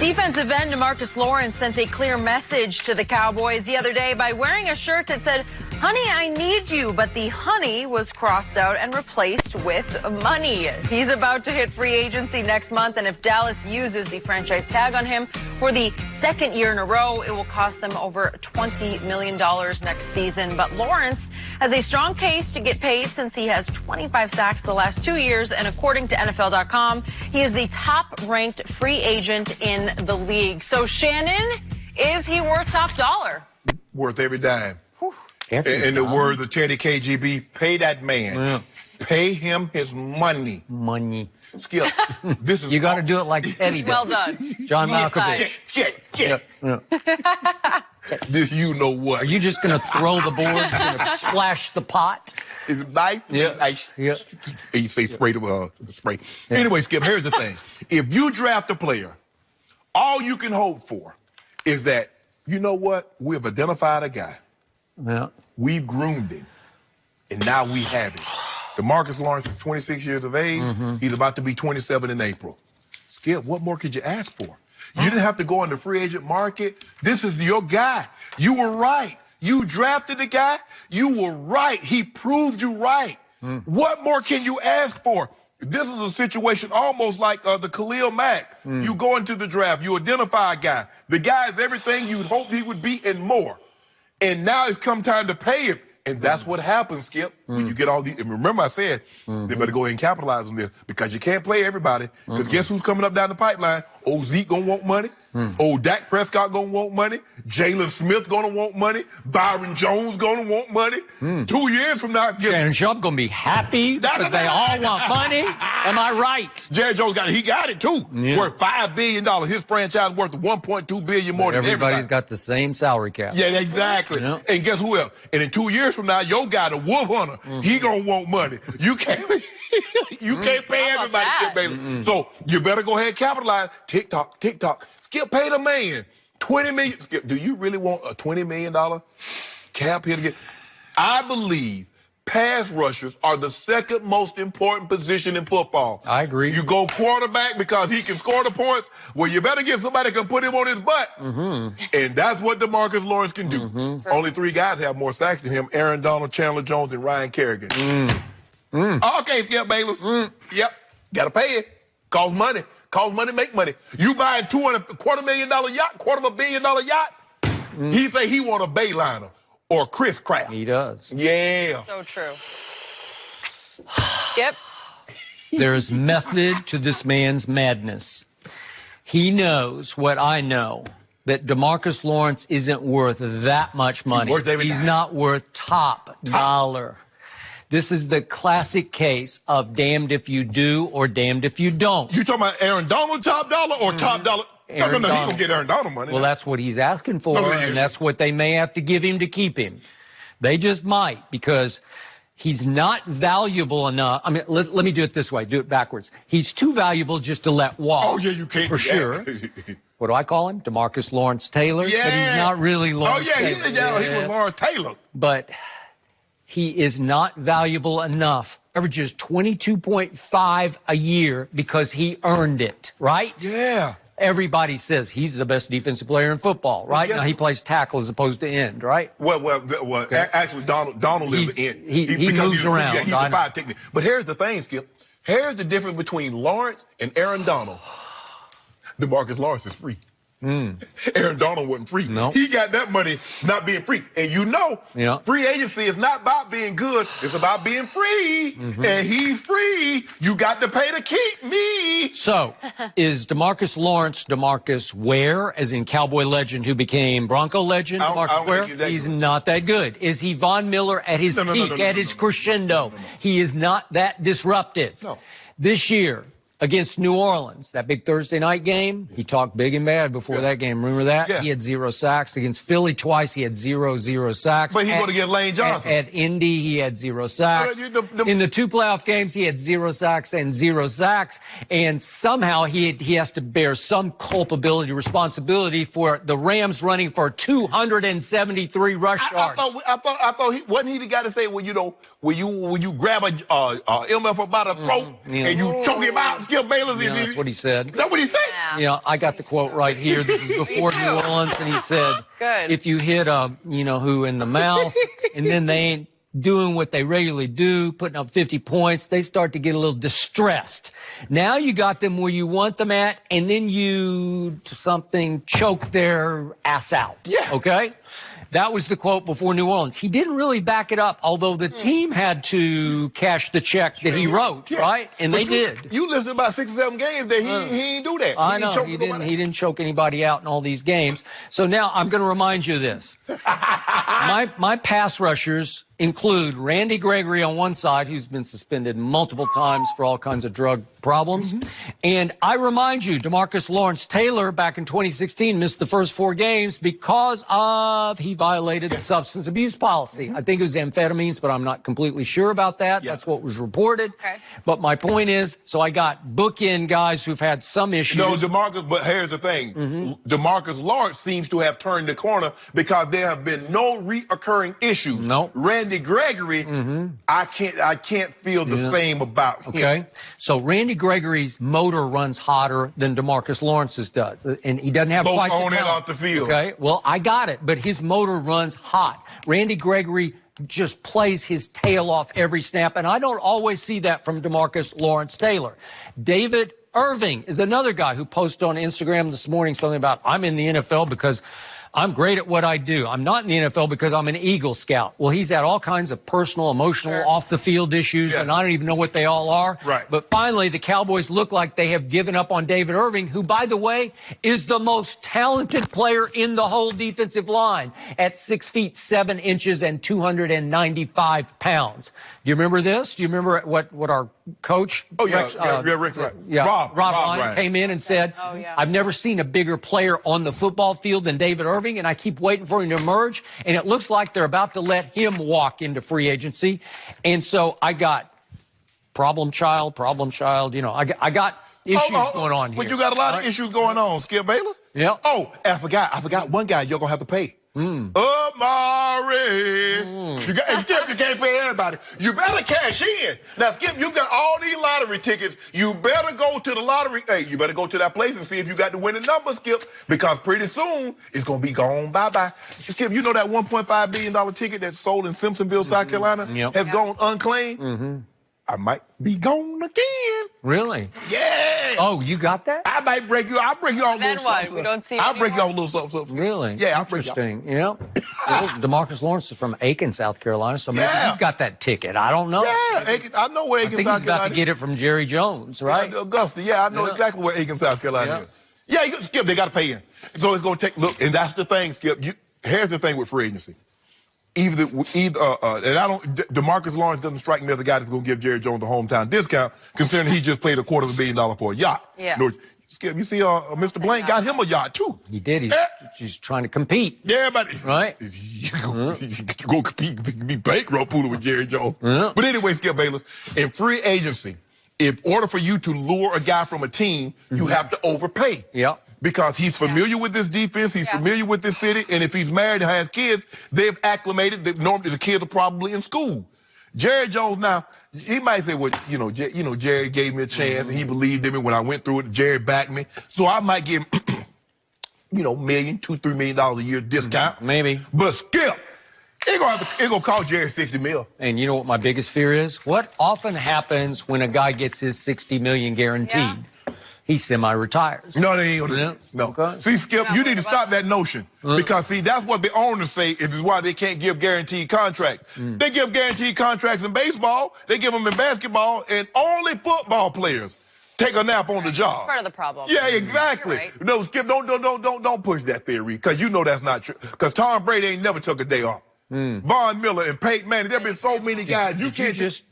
Defensive end DeMarcus Lawrence sent a clear message to the Cowboys the other day by wearing a shirt that said, "Honey, I need you," but the honey was crossed out and replaced with money. He's about to hit free agency next month, and if Dallas uses the franchise tag on him for the second year in a row, it will cost them over $20 million next season. But Lawrence has a strong case to get paid since he has 25 sacks the last 2 years, and according to NFL.com, he is the top-ranked free agent in the league. So, Shannon, is he worth top dollar? Worth every dime. Whew. In the words of Teddy KGB, pay that man. Yeah. Pay him his money. Money. Skip, this is... You got to do it like Eddie does. Well done. John Malkovich. Yeah. This you know what. Are you just going to throw the board? You're going to splash the pot? It's nice. Yeah. Nice. Yeah. And you say spray the spray. Yeah. Anyway, Skip, here's the thing. If you draft a player, all you can hope for is that, you know what, we've identified a guy. Yeah. We've groomed him. And now we have him. DeMarcus Lawrence is 26 years of age. Mm-hmm. He's about to be 27 in April. Skip, what more could you ask for? You didn't have to go on the free agent market. This is your guy. You were right. You drafted the guy. You were right. He proved you right. What more can you ask for? This is a situation almost like the Khalil Mack. You go into the draft. You identify a guy. The guy is everything you'd hoped he would be and more. And now it's come time to pay him. And that's what happens, Skip, when you get all these. And remember I said, they better go ahead and capitalize on this because you can't play everybody. Because guess who's coming up down the pipeline? Old Zeke going to want money. Old Dak Prescott going to want money. Jalen Smith going to want money. Byron Jones going to want money. 2 years from now. Shannon Sharp going to be happy because they all want money. Am I right? Jerry Jones got it. He got it, too. Yeah. Worth $5 billion. His franchise worth $1.2 billion more than Everybody's got the same salary cap. Yeah, exactly. Yeah. And guess who else? And in 2 years from now, your guy, the Wolf Hunter, he gonna want money. You can't, you can't pay everybody, Skip, baby. So you better go ahead and capitalize. TikTok. Skip, pay the man $20 million. Skip, do you really want a $20 million cap hit again? I believe pass rushers are the second most important position in football. I agree. You go quarterback because he can score the points. Well, you better get somebody that can put him on his butt. And that's what DeMarcus Lawrence can do. Only 3 guys have more sacks than him: Aaron Donald, Chandler Jones, and Ryan Kerrigan. Okay, Skip Bayless. Yep. Got to pay it. Cost money. Cost money, make money. You buying $250,000 yacht, $250 million yacht? He say he want a Bayliner or Chris Kraft. He does. Yeah. So true. Yep. There's method to this man's madness. He knows what I know, that DeMarcus Lawrence isn't worth that much money. He's not worth top dollar. This is the classic case of damned if you do or damned if you don't. You talking about Aaron Donald top dollar or top dollar? No, he's going to get Aaron Donald money. Well, that's what he's asking for, and that's what they may have to give him to keep him. They just might, because he's not valuable enough. I mean, let me do it this way. Do it backwards. He's too valuable just to let walk. Oh, yeah, you can't. For sure. What do I call him? DeMarcus Lawrence Taylor? Yeah. But he's not really Lawrence Taylor. He was Lawrence Taylor. But he is not valuable enough. Averages 22.5 a year because he earned it, right? Yeah. Everybody says he's the best defensive player in football, right? Now he plays tackle as opposed to end, right? Well, actually, Donald is the end. He moves around. Yeah, he's a 5 technique. But here's the thing, Skip. Here's the difference between Lawrence and Aaron Donald. DeMarcus Lawrence is free. Aaron Donald wasn't free. No. He got that money not being free. And free agency is not about being good. It's about being free. And he's free. You got to pay to keep me. So, is DeMarcus Lawrence DeMarcus Ware, as in Cowboy legend who became Bronco legend? DeMarcus Ware? He's not that good. Is he Von Miller at his peak, at his crescendo? He is not that disruptive. No. This year, against New Orleans, that big Thursday night game, he talked big and bad before that game. Remember that? Yeah. He had 0 sacks. Against Philly twice, he had 0 sacks. But he's going to get Lane Johnson. At Indy, he had 0 sacks. In the 2 playoff games, he had 0 sacks and 0 sacks. And somehow he has to bear some culpability, responsibility for the Rams running for 273 rush yards. I thought wasn't he the guy to say, well, when you grab a MF by the throat and you choke him out, Skip Bayless? Yeah, that's what he said. Is that what he said? Yeah, I got the quote right here. This is before New Orleans, and he said, if you hit who in the mouth, and then they ain't doing what they regularly do, putting up 50 points, they start to get a little distressed. Now you got them where you want them at, and then you choke their ass out. Yeah. Okay? That was the quote before New Orleans. He didn't really back it up, although the team had to cash the check that he wrote, right? And they did. You listened to about 6 or 7 games that he didn't do that. I know. He didn't choke anybody out in all these games. So now I'm going to remind you of this. My pass rushers include Randy Gregory on one side, who's been suspended multiple times for all kinds of drug problems. And I remind you, DeMarcus Lawrence Taylor back in 2016 missed the first 4 games because he violated the substance abuse policy. I think it was amphetamines, but I'm not completely sure about that. That's what was reported. But my point is, so I got bookend guys who've had some issues. No, DeMarcus, but here's the thing. DeMarcus Lawrence seems to have turned the corner because there have been no reoccurring issues. Randy Gregory, I can't feel the same about him. Okay, so Randy Gregory's motor runs hotter than DeMarcus Lawrence's does, and he doesn't have quite the talent. Both on and off the field. Okay, well, I got it, but his motor runs hot. Randy Gregory just plays his tail off every snap, and I don't always see that from DeMarcus Lawrence Taylor. David Irving is another guy who posted on Instagram this morning something about, I'm in the NFL because I'm great at what I do. I'm not in the NFL because I'm an Eagle Scout. Well, he's had all kinds of personal, emotional, off-the-field issues, and I don't even know what they all are. But finally, the Cowboys look like they have given up on David Irving, who, by the way, is the most talented player in the whole defensive line at 6 feet 7 inches and 295 pounds. Do you remember this? Do you remember what our coach, Rick Rob Ryan came in and said, I've never seen a bigger player on the football field than David Irving, and I keep waiting for him to emerge, and it looks like they're about to let him walk into free agency. And so I got problem child, I got issues going on here. But you got a lot of issues going on, Skip Bayless. Oh, I forgot one guy you're going to have to pay. Amari. Skip, you can't pay everybody. You better cash in. Now, Skip, you got all these lottery tickets. You better go to the lottery. Hey, you better go to that place and see if you got the winning number, Skip, because pretty soon it's going to be gone bye-bye. Skip, you know that $1.5 billion ticket that's sold in Simpsonville, South Carolina, has gone unclaimed? I might be gone again. Really? Yeah. Oh, you got that? I might break you. I'll break you all then what? We don't see I'll break you all a little something. Really? Yeah, I'll break you. Interesting. Well, DeMarcus Lawrence is from Aiken, South Carolina, so maybe he's got that ticket. I don't know. Yeah, Aiken, I know where Aiken, South Carolina is. I think he's about to get it from Jerry Jones, right? Yeah, Augusta. Yeah, I know exactly where Aiken, South Carolina is. Yeah, Skip, they got to pay in. So it's going to take, look, and that's the thing, Skip. Here's the thing with free agency. DeMarcus Lawrence doesn't strike me as a guy that's going to give Jerry Jones a hometown discount, considering he just paid $250 million for a yacht. Skip, you see, Mr. Blank got him a yacht too. He did. He's trying to compete. Yeah, but right. You go compete, be bankrupt with Jerry Jones. But anyway, Skip Bayless, in free agency, in order for you to lure a guy from a team, you have to overpay. Because he's familiar with this defense, he's familiar with this city, and if he's married and has kids, they've acclimated. Normally, the kids are probably in school. Jerry Jones now, he might say, well, Jerry gave me a chance, and he believed in me when I went through it. Jerry backed me, so I might give him, $1 million, $2, $3 million a year discount. Maybe. But Skip, it's gonna cost Jerry $60 million. And you know what my biggest fear is? What often happens when a guy gets his $60 million guaranteed? He semi-retires. No, they ain't gonna do No. Okay. See, Skip, you need to stop that notion. Because, see, that's what the owners say is why they can't give guaranteed contracts. They give guaranteed contracts in baseball, they give them in basketball, and only football players take a nap on the job. Part of the problem. Yeah, exactly. No, Skip, don't push that theory, because you know that's not true. Because Tom Brady ain't never took a day off. Von Miller and Peyton Manning, there have been so many guys. You can't just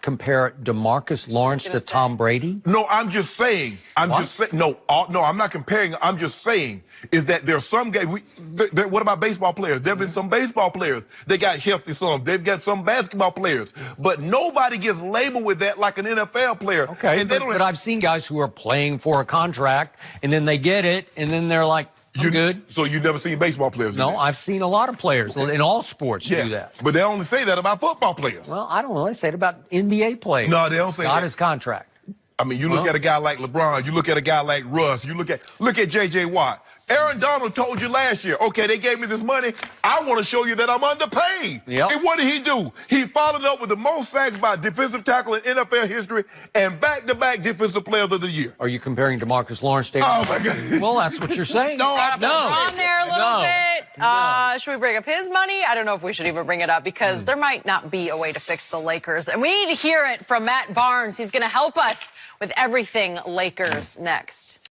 compare DeMarcus Lawrence to Tom Brady? No, I'm just saying. I'm not comparing. I'm just saying is that there's some guys. What about baseball players? There have been some baseball players. They got healthy some. They've got some basketball players. But nobody gets labeled with that like an NFL player. Okay, and but I've seen guys who are playing for a contract, and then they get it, and then they're like, I'm good. So you've never seen baseball players do that? No, I've seen a lot of players in all sports do that. But they only say that about football players. Well, I don't know. They say it about NBA players. No, they don't say that. Not his contract. I mean, you look at a guy like LeBron, you look at a guy like Russ, you look at J.J. Watt. Aaron Donald told you last year, okay, they gave me this money. I want to show you that I'm underpaid. Yep. And what did he do? He followed up with the most sacks by defensive tackle in NFL history and back-to-back defensive players of the year. Are you comparing DeMarcus Lawrence to Oh, my God. Well, that's what you're saying. No, on there a little bit. No. Should we bring up his money? I don't know if we should even bring it up because there might not be a way to fix the Lakers. And we need to hear it from Matt Barnes. He's going to help us with everything Lakers next.